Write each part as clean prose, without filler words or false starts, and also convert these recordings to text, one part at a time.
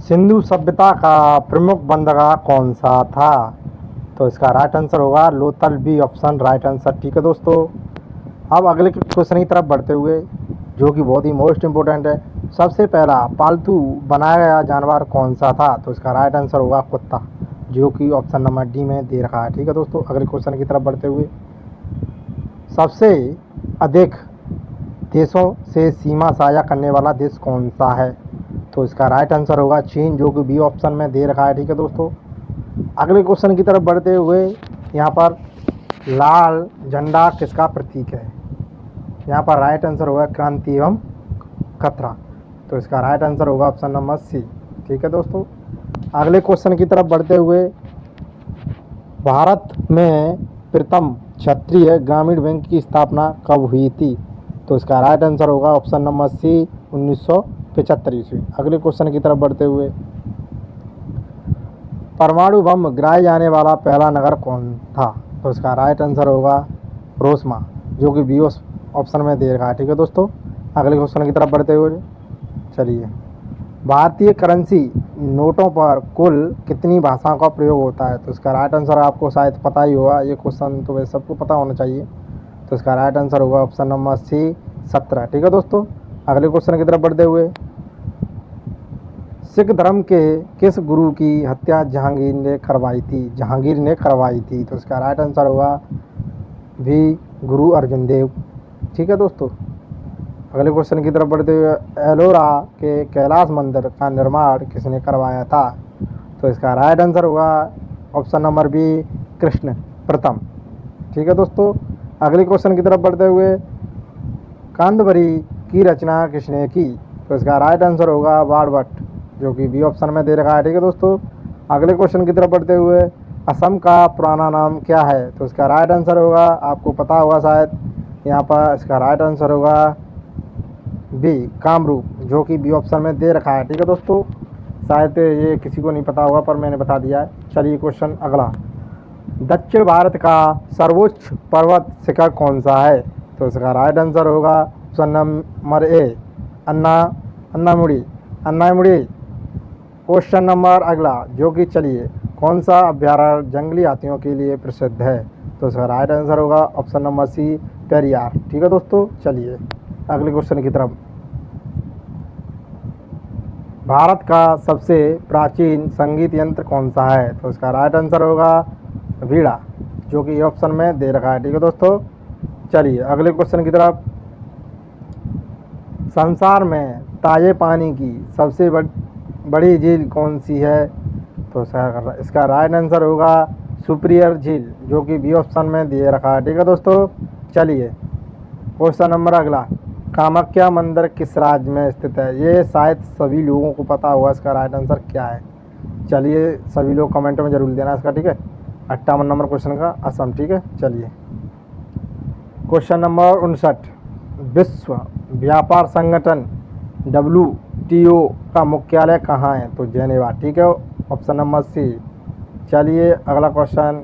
सिंधु सभ्यता का प्रमुख बंदरगाह कौन सा था? तो इसका राइट आंसर होगा Lothal, B option right answer. ठीक है दोस्तों, अब अगले क्वेश्चन की तरफ बढ़ते हुए, जो कि बहुत ही मोस्ट इम्पोर्टेंट है। सबसे पहला पालतू बनाया गया जानवर कौन सा था? तो इसका राइट आंसर होगा कुत्ता, जो कि ऑप्शन नंबर डी में दे रखा है। ठीक है दोस्तों, अगले क्वेश्चन की तरफ बढ़ते हुए, सबसे अधिक देशों से सीमा साझा करने वाला देश कौन सा है? तो इसका राइट आंसर होगा चीन, जो कि बी ऑप्शन में दे रखा है। ठीक है दोस्तों, अगले क्वेश्चन की तरफ बढ़ते हुए, यहाँ पर लाल झंडा किसका प्रतीक है? यहाँ पर राइट आंसर होगा क्रांति एवं खतरा। तो इसका राइट आंसर होगा ऑप्शन नंबर सी। ठीक है दोस्तों, अगले क्वेश्चन की तरफ बढ़ते हुए, भारत में प्रथम क्षेत्रीय ग्रामीण बैंक की स्थापना कब हुई थी? तो इसका राइट आंसर होगा ऑप्शन नंबर सी 1975 ईस्वी। अगले क्वेश्चन की तरफ बढ़ते हुए, परमाणु बम गिराए जाने वाला पहला नगर कौन था? तो इसका राइट आंसर होगा हिरोशिमा, जो कि बी ऑप्शन में दे रखा है। ठीक है दोस्तों, अगले क्वेश्चन की तरफ बढ़ते हुए चलिए, भारतीय करेंसी नोटों पर कुल कितनी भाषाओं का प्रयोग होता है? तो इसका राइट आंसर आपको शायद पता ही होगा, ये क्वेश्चन तो वैसे सबको पता होना चाहिए। तो इसका राइट आंसर होगा ऑप्शन नंबर सी 17। ठीक है दोस्तों, अगले क्वेश्चन की तरफ बढ़ते हुए, सिख धर्म के किस गुरु की हत्या जहांगीर ने करवाई थी? तो इसका राइट आंसर होगा भी गुरु अर्जुन देव। ठीक है दोस्तों, अगले क्वेश्चन की तरफ बढ़ते हुए, एलोरा के कैलाश मंदिर का निर्माण किसने करवाया था? तो इसका राइट आंसर होगा ऑप्शन नंबर बी कृष्ण प्रथम। ठीक है दोस्तों, अगले क्वेश्चन की तरफ बढ़ते हुए, कांदबरी की रचना किसने की? तो इसका राइट आंसर होगा बाणभट्ट, जो कि बी ऑप्शन में दे रखा है। ठीक है दोस्तों, अगले क्वेश्चन की तरफ बढ़ते हुए, असम का पुराना नाम क्या है? तो इसका राइट आंसर होगा, आपको पता होगा शायद, यहाँ पर इसका राइट आंसर होगा बी कामरूप, जो कि बी ऑप्शन में दे रखा है। ठीक है दोस्तों, शायद ये किसी को नहीं पता होगा, पर मैंने बता दिया है। चलिए क्वेश्चन अगला, दक्षिण भारत का सर्वोच्च पर्वत शिखर कौन सा है? तो इसका राइट आंसर होगा option number A Anamudi. Question number अगला, जो कि चलिए, कौन सा अभ्यारण्य जंगली हाथियों के लिए प्रसिद्ध है? तो इसका राइट आंसर होगा ऑप्शन नंबर सी पेरियार। ठीक है दोस्तों, चलिए अगले क्वेश्चन की तरफ, भारत का सबसे प्राचीन संगीत यंत्र कौन सा है? तो इसका राइट आंसर होगा वीणा, जो कि ऑप्शन में दे रखा है। ठीक है दोस्तों, चलिए अगले क्वेश्चन की तरफ, संसार में ताजे पानी की सबसे बड़ी झील कौन सी है? तो इसका राइट आंसर होगा सुपीरियर झील, जो कि बी ऑप्शन में दे रखा है। ठीक है दोस्तों, चलिए क्वेश्चन नंबर अगला, कामाख्या मंदिर किस राज्य में स्थित है? ये शायद सभी लोगों को पता होगा, इसका राइट आंसर क्या है? चलिए सभी लोग कमेंट में जरूर देना इसका। ठीक है, 58 नंबर क्वेश्चन का असम। ठीक है, चलिए क्वेश्चन नंबर 59, विश्व व्यापार संगठन WTO का मुख्यालय कहाँ है? तो जेनेवा। ठीक है, ऑप्शन नंबर सी। चलिए अगला क्वेश्चन,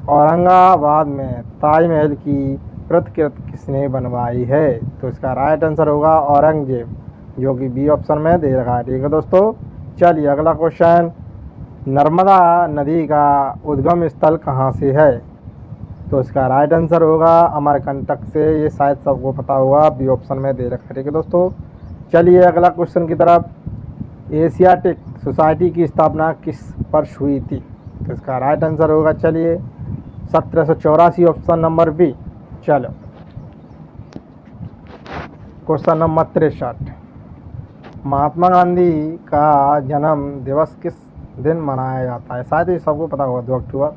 औरंगाबाद में ताजमहल की प्रतिकृति किसने बनवाई है? तो इसका राइट आंसर होगा औरंगजेब, जो कि बी ऑप्शन में दे रखा है। ठीक है दोस्तों, चलिए अगला क्वेश्चन, नर्मदा नदी का उद्गम स्थल कहाँ से है? तो इसका राइट आंसर होगा अमरकंटक से, ये शायद सबको पता होगा, बी ऑप्शन में दे रखा है। ठीक है दोस्तों, चलिए अगला क्वेश्चन की तरफ, एशियाटिक सोसाइटी की स्थापना किस वर्ष हुई थी? तो इसका राइट आंसर होगा, चलिए 1784, ऑप्शन नंबर बी। चलो क्वेश्चन नंबर 63, महात्मा गांधी का जन्म दिवस किस दिन मनाया जाता है? शायद ये सबको पता होगा, 2 अक्टूबर,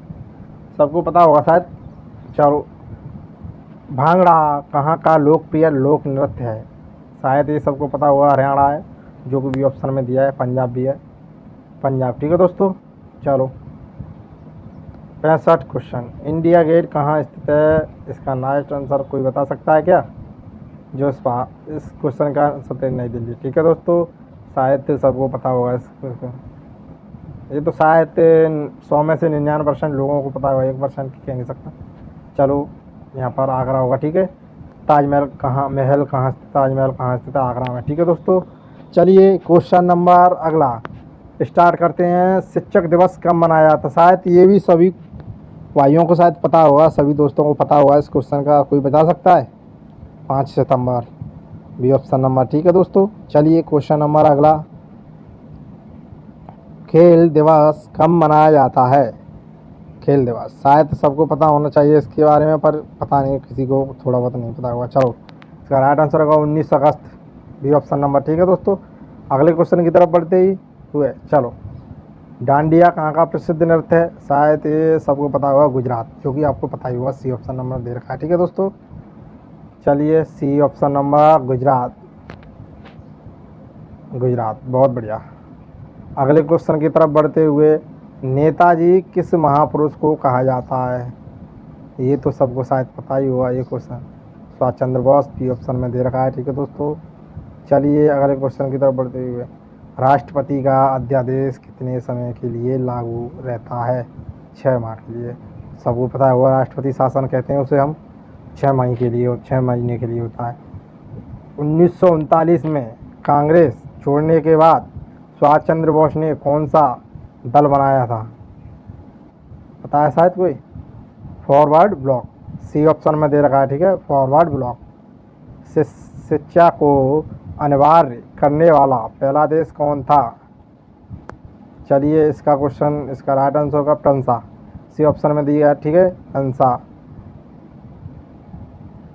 सबको पता होगा शायद। चलो, भांगड़ा कहाँ का लोकप्रिय लोक नृत्य है? शायद ये सबको पता होगा, हरियाणा है, जो कि बी ऑप्शन में दिया है, पंजाब भी है, पंजाब। ठीक है दोस्तों, चलो 65 क्वेश्चन, इंडिया गेट कहाँ स्थित है? इसका राइट आंसर कोई बता सकता है क्या? जो इस क्वेश्चन का आंसर नई दिल्ली। ठीक है दोस्तों, शायद सबको पता होगा ये तो शायद 100 में से 99% लोगों को पता होगा, 1% कह नहीं सकता। चलो यहाँ पर आगरा होगा। ठीक है, ताजमहल कहाँ स्थित है? आगरा में। ठीक है दोस्तों, चलिए क्वेश्चन नंबर अगला स्टार्ट करते हैं। शिक्षक दिवस कब मनाया जाता है? शायद ये भी सभी भाइयों को शायद पता होगा, सभी दोस्तों को पता होगा। इस क्वेश्चन का कोई बता सकता है? 5 सितंबर, बी ऑप्शन नंबर। ठीक है दोस्तों, चलिए क्वेश्चन नंबर अगला। खेल दिवस कब मनाया जाता है? खेल दिवस शायद सबको पता होना चाहिए इसके बारे में, पर पता नहीं, किसी को थोड़ा बहुत नहीं पता होगा। चलो, इसका राइट आंसर होगा 19 अगस्त, बी ऑप्शन नंबर। ठीक है दोस्तों, अगले क्वेश्चन की तरफ बढ़ते ही हुए चलो। डांडिया कहाँ का प्रसिद्ध नृत्य है? शायद ये सबको पता होगा, गुजरात, जो कि आपको पता ही होगा। सी ऑप्शन नंबर दे रखा है। ठीक है दोस्तों, चलिए C option number Gujarat, Gujarat, बहुत बढ़िया। अगले क्वेश्चन की तरफ बढ़ते हुए, नेताजी किस महापुरुष को कहा जाता है? ये तो सबको शायद पता ही हुआ ये question. Subhash Chandra Bose, B option में दे रखा है। ठीक है दोस्तों, चलिए अगले क्वेश्चन की तरफ बढ़ते हुए, राष्ट्रपति का अध्यादेश कितने समय के लिए लागू रहता है? 6 माह के लिए। सबको पता है, हुआ राष्ट्रपति शासन कहते हैं उसे हम। 6 महीने के लिए, 6 महीने के लिए होता है। 1939 में कांग्रेस छोड़ने के बाद सुभाष चंद्र बोस ने कौन सा दल बनाया था? पता है शायद कोई? फॉरवर्ड ब्लॉक, सी ऑप्शन में दे रखा है। ठीक है, फॉरवर्ड ब्लॉक। शिक्षा को अनिवार्य करने वाला पहला देश कौन था? चलिए इसका क्वेश्चन, इसका राइट आंसर होगा फ्रांसा, सी ऑप्शन में दिया है। ठीक है, फ्रांसा।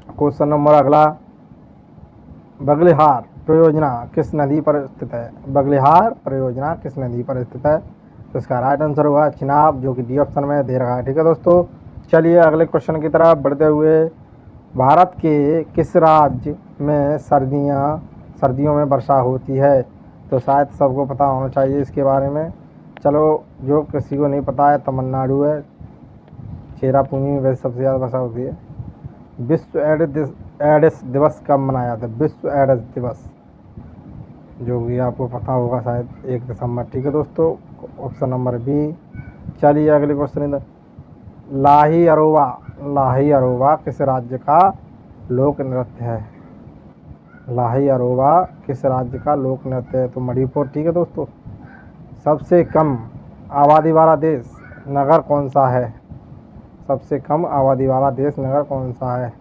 क्वेश्चन नंबर अगला, बगलिहार परियोजना किस नदी पर स्थित है? बगलिहार परियोजना किस नदी पर स्थित है? तो इसका राइट आंसर होगा चिनाब, जो कि डी ऑप्शन में दे रखा है। ठीक है दोस्तों, चलिए अगले क्वेश्चन की तरफ बढ़ते हुए, भारत के किस राज्य में सर्दियों में वर्षा होती है? तो शायद सबको पता होना चाहिए इसके बारे में। चलो, जो किसी को नहीं पता है, तमिलनाडु है, चेरापूंजी में वैसे सबसे ज़्यादा वर्षा होती है। विश्व एड्स दिवस कब मनाया जाता है? विश्व एड्स दिवस, जो भी आपको पता होगा शायद 1 दिसंबर। ठीक है दोस्तों, ऑप्शन नंबर बी। चलिए अगले क्वेश्चन, लाही अरोवा किस राज्य का लोक नृत्य है? लाही अरोवा किस राज्य का लोक नृत्य है? तो मणिपुर। ठीक है दोस्तों, सबसे कम आबादी वाला देश नगर कौन सा है? सबसे कम आबादी वाला देश नगर कौन सा है?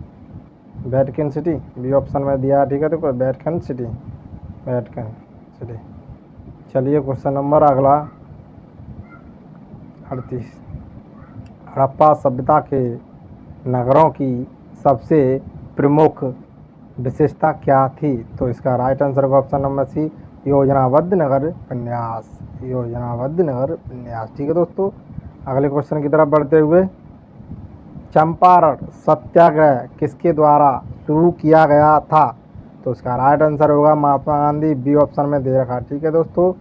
वेटिकन सिटी, बी ऑप्शन में दिया है। ठीक है, तो वेटिकन सिटी, वेटिकन सिटी। चलिए क्वेश्चन नंबर अगला 38, हड़प्पा सभ्यता के नगरों की सबसे प्रमुख विशेषता क्या थी? तो इसका राइट आंसर होगा ऑप्शन नंबर सी, योजनाबद्ध नगर विन्यास, योजनाबद्ध नगर विन्यास। ठीक है दोस्तों, अगले क्वेश्चन की तरफ बढ़ते हुए, चंपारण सत्याग्रह किसके द्वारा शुरू किया गया था? तो इसका राइट आंसर होगा महात्मा गांधी, बी ऑप्शन में दे रखा। ठीक है दोस्तों,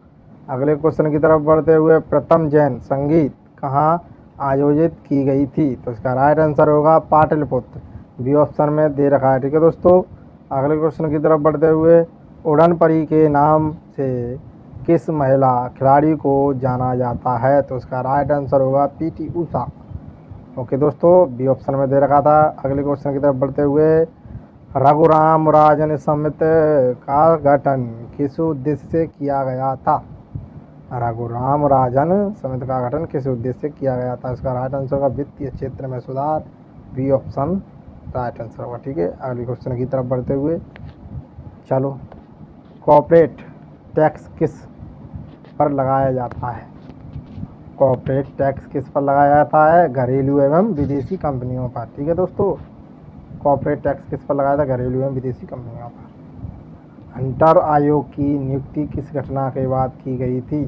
अगले क्वेश्चन की तरफ बढ़ते हुए, प्रथम जैन संगीत कहाँ आयोजित की गई थी? तो इसका राइट आंसर होगा पाटलिपुत्र, बी ऑप्शन में दे रखा है। ठीक है दोस्तों, अगले क्वेश्चन की तरफ बढ़ते हुए, उड़न परी के नाम से किस महिला खिलाड़ी को जाना जाता है? तो इसका राइट आंसर होगा पीटी उषा। ओके दोस्तों, बी ऑप्शन में दे रखा था। अगले क्वेश्चन की तरफ बढ़ते हुए, रघुराम राजन समिति का गठन किस उद्देश्य से किया गया था? रघुराम राजन समिति का गठन किस उद्देश्य से किया गया था? इसका राइट आंसर होगा वित्तीय क्षेत्र में सुधार, बी ऑप्शन राइट आंसर होगा। ठीक है, अगले क्वेश्चन की तरफ बढ़ते हुए चलो, कॉर्पोरेट टैक्स किस पर लगाया जाता है? कॉर्पोरेट टैक्स किस पर लगाया जाता है? घरेलू एवं विदेशी कंपनियों पर। ठीक है दोस्तों, कॉर्पोरेट टैक्स किस पर लगाया था? घरेलू एवं विदेशी कंपनियों पर। हंटर आयोग की नियुक्ति किस घटना के बाद की गई थी?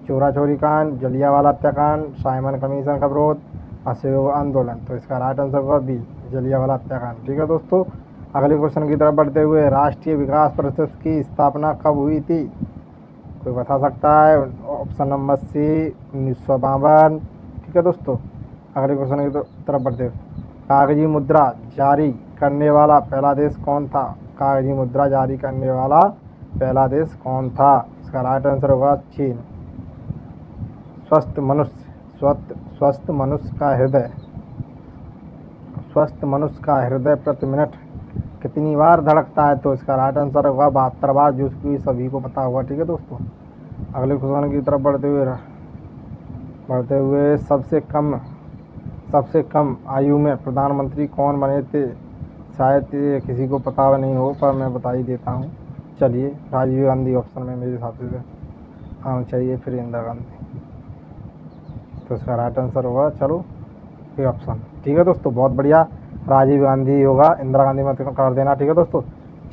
चोरा चोरी कांड, जलियांवाला हत्याकांड, साइमन कमीशन का विरोध, असहयोग आंदोलन। तो इसका राइट आंसर होगा बी, जलियांवाला हत्याकांड। ठीक है दोस्तों, अगले क्वेश्चन की तरफ बढ़ते हुए, राष्ट्रीय विकास परिषद की स्थापना कब हुई थी? कोई बता सकता है? Option number C, 1952। ठीक है दोस्तों, अगले क्वेश्चन की तरफ बढ़ते हुए, कागजी मुद्रा जारी करने वाला पहला देश कौन था? कागजी मुद्रा जारी करने वाला पहला देश कौन था? इसका राइट आंसर होगा चीन। स्वस्थ मनुष्य का हृदय प्रति मिनट कितनी बार धड़कता है? तो इसका राइट आंसर होगा 72 बार, जो कि सभी को पता होगा। ठीक है दोस्तों, अगले क्वेश्चन की तरफ बढ़ते हुए सबसे कम आयु में प्रधानमंत्री कौन बने थे? शायद ये किसी को पता नहीं हो, पर मैं बता ही देता हूँ। चलिए, राजीव गांधी ऑप्शन में मेरे हिसाब से आना चाहिए, फिर इंदिरा गांधी। तो इसका राइट आंसर होगा, चलो ये ऑप्शन। ठीक है दोस्तों, बहुत बढ़िया, राजीव गांधी होगा, इंदिरा गांधी मत कर देना। ठीक है दोस्तों,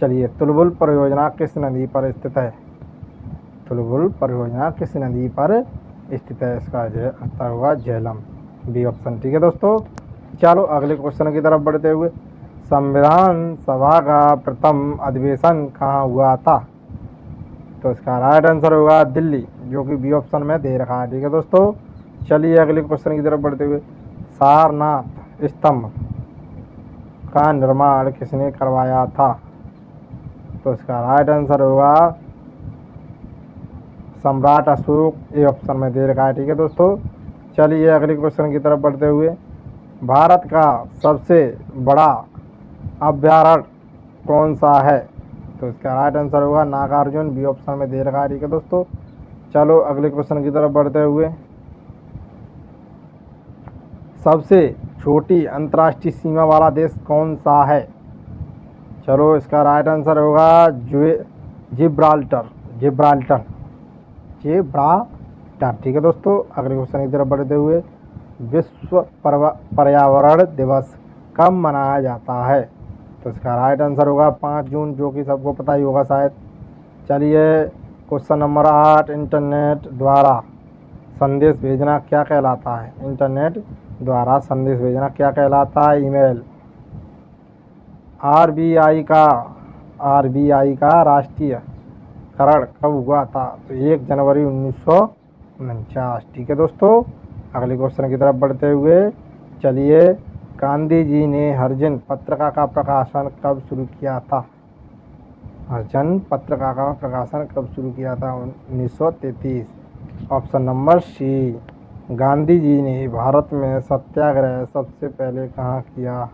चलिए, तुलबुल परियोजना किस नदी पर स्थित है? तुलबुल परियोजना किस नदी पर स्थित है? इसका आंसर होगा झेलम, बी ऑप्शन। ठीक है दोस्तों, चलो अगले क्वेश्चन की तरफ बढ़ते हुए, संविधान सभा का प्रथम अधिवेशन कहाँ हुआ था? तो इसका राइट आंसर होगा दिल्ली, जो कि बी ऑप्शन में दे रखा है। ठीक है दोस्तों, चलिए अगले क्वेश्चन की तरफ बढ़ते हुए, सारनाथ स्तंभ का निर्माण किसने करवाया था? तो इसका राइट आंसर होगा सम्राट अशोक, ए ऑप्शन में दे रखा है। ठीक है दोस्तों, चलिए अगले क्वेश्चन की तरफ बढ़ते हुए, भारत का सबसे बड़ा अभयारण्य कौन सा है? तो इसका राइट आंसर होगा नागार्जुन, बी ऑप्शन में दे रखा है। ठीक है दोस्तों, चलो अगले क्वेश्चन की तरफ बढ़ते हुए, सबसे छोटी अंतर्राष्ट्रीय सीमा वाला देश कौन सा है? चलो इसका राइट आंसर होगा जिब्राल्टर। ठीक है दोस्तों, अगले क्वेश्चन की तरफ बढ़ते हुए, विश्व पर्यावरण दिवस कब मनाया जाता है? तो इसका राइट आंसर होगा 5 जून, जो कि सबको पता ही होगा शायद। चलिए क्वेश्चन नंबर 8, इंटरनेट द्वारा संदेश भेजना क्या कहलाता है? इंटरनेट द्वारा संदेश भेजना क्या कहलाता है? ईमेल। आरबीआई का राष्ट्रीयकरण कब हुआ था? तो 1 जनवरी 1949। ठीक है दोस्तों, अगले क्वेश्चन की तरफ बढ़ते हुए, चलिए, गांधी जी ने हरिजन पत्रिका का प्रकाशन कब शुरू किया था? हरिजन पत्रिका का प्रकाशन कब शुरू किया था? 1933, ऑप्शन नंबर सी। गांधी जी ने भारत में सत्याग्रह सबसे पहले कहाँ किया?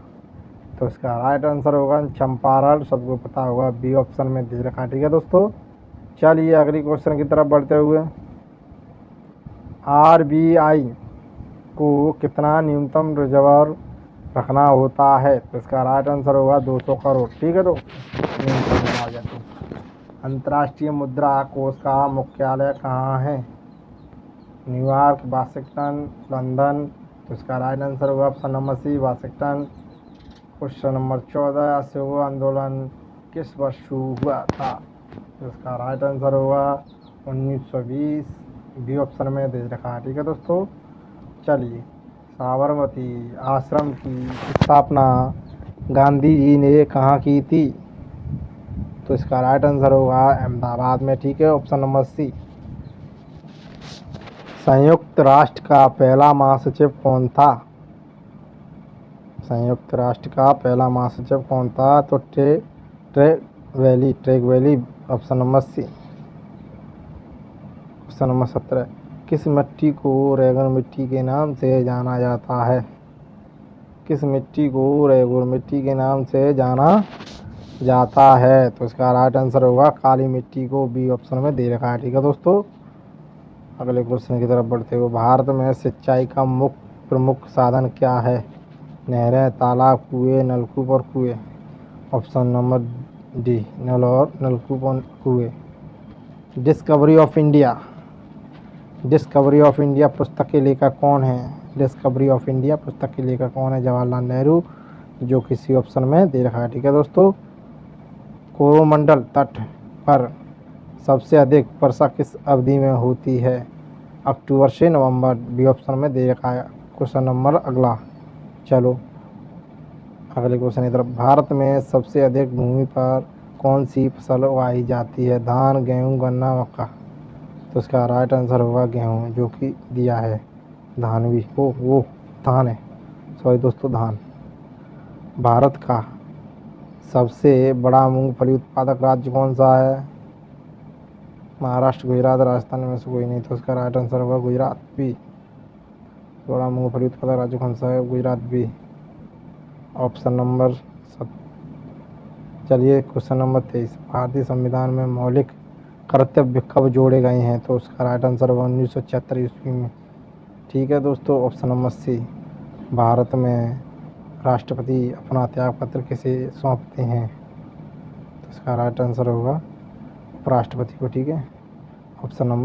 तो इसका राइट आंसर होगा चंपारण, सबको पता होगा, बी ऑप्शन में दे रखा है। ठीक है दोस्तों, चलिए अगली क्वेश्चन की तरफ बढ़ते हुए, आरबीआई को कितना न्यूनतम रिजर्व रखना होता है? तो इसका राइट आंसर होगा 200 करोड़। ठीक है, तो न्यूनतम आ जाती है। अंतर्राष्ट्रीय मुद्रा कोष का मुख्यालय कहाँ है? New York, Washington, London. तो इसका राइट आंसर होगा option number C, Washington. Question number 14, असहयोग आंदोलन किस वर्ष शुरू हुआ था? तो इसका राइट आंसर होगा 1920, बी ऑप्शन में दे रखा है। ठीक है दोस्तों, चलिए, साबरमती आश्रम की स्थापना गांधी जी ने कहाँ की थी? तो इसका राइट आंसर होगा अहमदाबाद में। ठीक है, ऑप्शन नंबर सी। संयुक्त राष्ट्र का पहला महासचिव कौन था? संयुक्त राष्ट्र का पहला महासचिव कौन था? तो Trygve Lie, option number C. Question number 17, किस मिट्टी को रेगुर मिट्टी के नाम से जाना जाता है? किस मिट्टी को रेगुर मिट्टी के नाम से जाना जाता है? तो इसका राइट आंसर होगा काली मिट्टी को, बी ऑप्शन में दे रखा है। ठीक है दोस्तों, अगले क्वेश्चन की तरफ बढ़ते हुए, भारत में सिंचाई का प्रमुख साधन क्या है? नहरें, तालाब, कुएं, नलकूप और कुएं। ऑप्शन नंबर डी, नल और नलकूप और कुएं। डिस्कवरी ऑफ इंडिया पुस्तक के लेखक कौन है? डिस्कवरी ऑफ इंडिया पुस्तक के लेखक कौन है? जवाहरलाल नेहरू, जो किसी ऑप्शन में दे रखा है। ठीक है दोस्तों, कोरोमंडल तट पर सबसे अधिक वर्षा किस अवधि में होती है? अक्टूबर से नवंबर, बी ऑप्शन में दे रखा है। क्वेश्चन नंबर अगला, चलो अगले क्वेश्चन की तरफ, भारत में सबसे अधिक भूमि पर कौन सी फसल उगाई जाती है? धान, गेहूँ, गन्ना, मक्का। तो इसका राइट आंसर होगा गेहूँ, जो कि दिया है। धान भी वो धान है, सॉरी दोस्तों, धान। भारत का सबसे बड़ा मूंगफली उत्पादक राज्य कौन सा है? महाराष्ट्र, गुजरात, राजस्थान में से कोई नहीं। तो उसका राइट आंसर होगा गुजरात, बी। बड़ा मूंगफली उत्पादक राज्य कौन सा है? गुजरात, बी। ऑप्शन नंबर चलिए क्वेश्चन नंबर 23, भारतीय संविधान में मौलिक कर्तव्य कब जोड़े गए हैं? तो उसका राइट आंसर होगा 1976 ईस्वी में। ठीक है दोस्तों, ऑप्शन नंबर सी, भारत में राष्ट्रपति अपना त्याग पत्र किसे सौंपते हैं? तो इसका राइट आंसर होगा उपराष्ट्रपति को। ठीक है, ऑप्शन नंबर